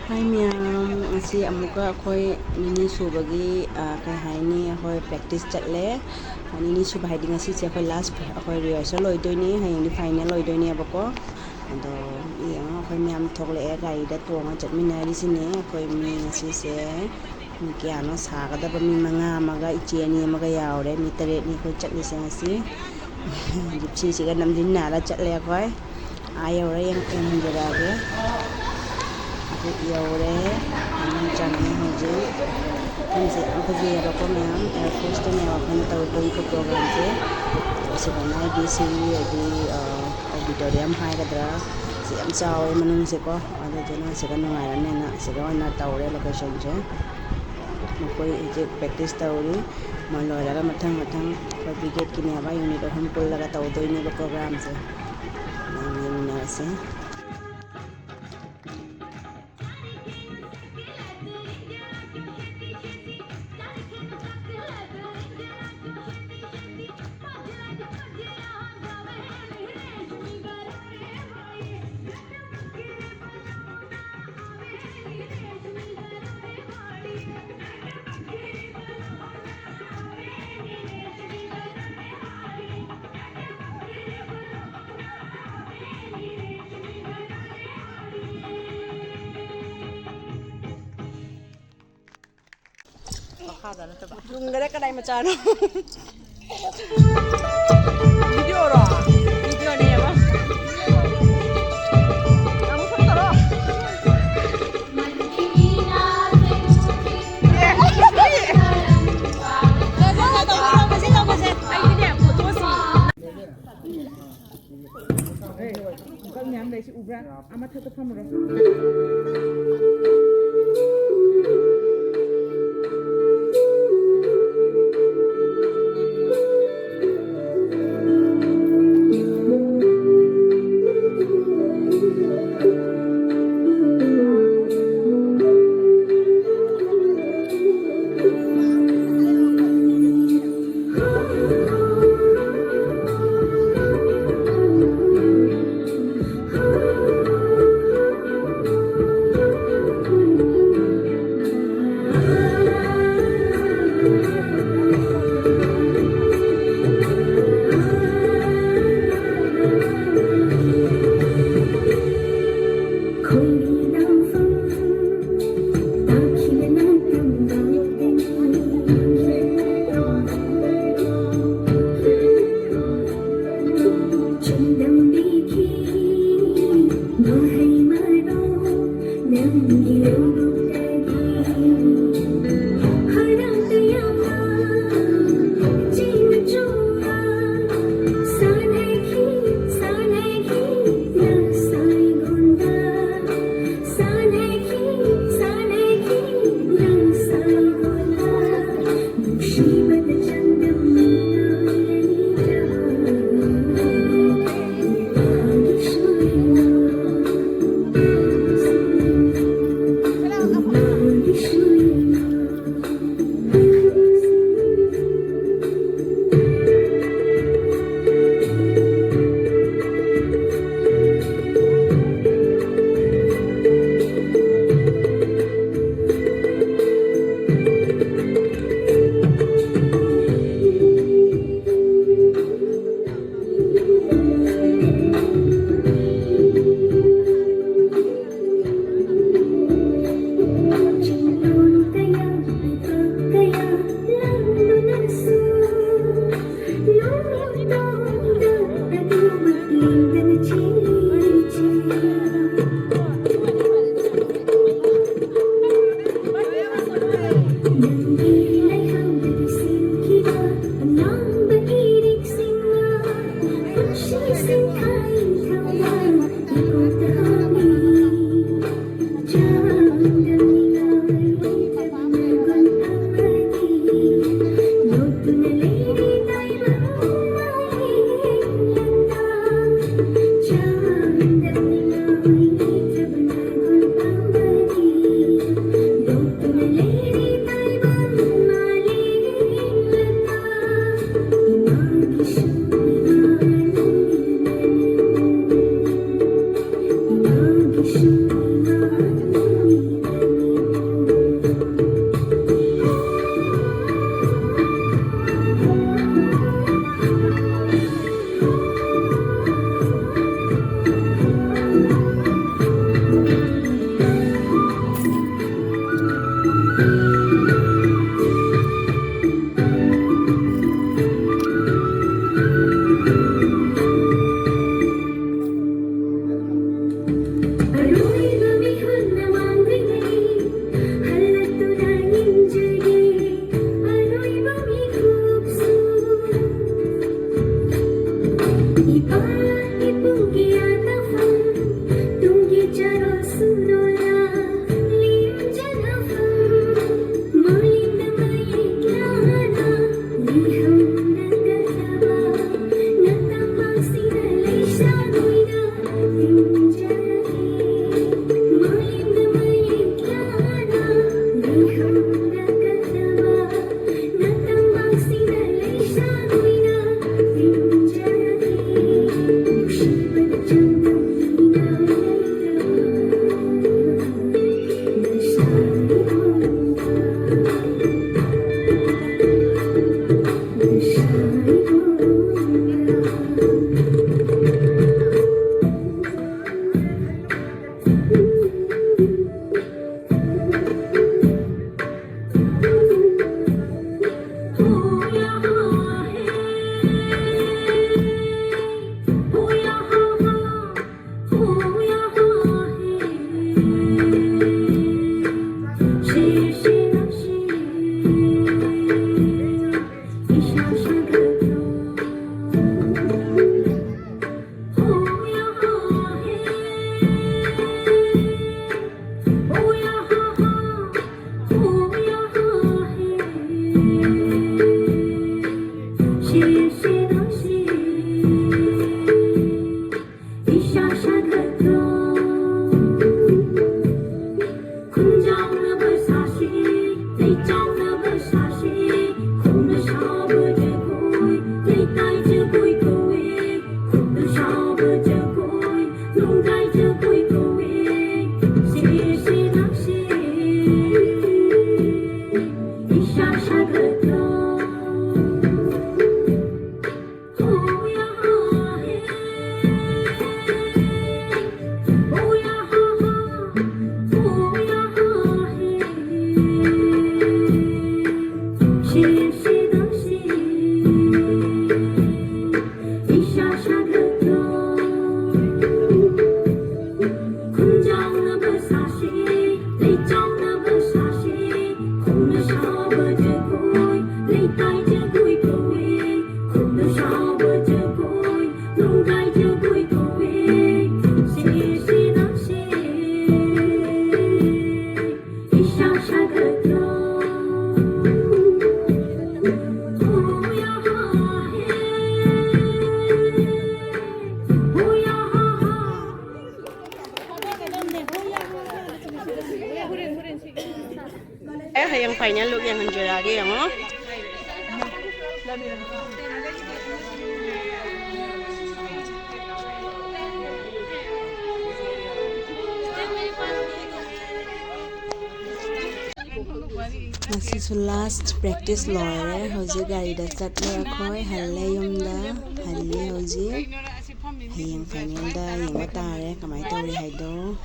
Hi ma'am, ngasi amuka akhoi nini subagi kai haini akhoi practice chatle nini suba haidi ngasi che akhoi last akhoi rehearsal loidoi hayang di final loidoi abako ado yang akhoi ma'am thogle gari da tonga chatminari sine akhoi mi ngasi se mi kyano sagadaba mi manga amaga iche ani amaga yaure mi tare ni akhoi chatli se ngasi jipsi siga namdin nara chatle akhoi ayora yang enjorage yaure ani jangan hoje हमसे फजे बको ma'am air force ने अपन तौदोई को programme से सिगना दी सीरी दी auditorium हाय गदरा से हम चावे मनुंग से को अदो जना सिगन नुंगायरने ना सिगना तौरे लोकेशन से मकोई जे प्रैक्टिस तौरी मन लोयरा मथंग मथंग ब्रिगेड की नेबा यूनिट हम पुल लगा तौदोई ने प्रोग्राम से ना सेลุงก็ได้กระไดมาจานวิดีโอหรอวิดีโอเนี่ยปะน้ำมันตลอด hayang final look yang hanjurage yang oh. Ngasi last practice loire hoji gari da chatle khoi halle yumda halle hoji hayang final da yeng tare kamai tori haido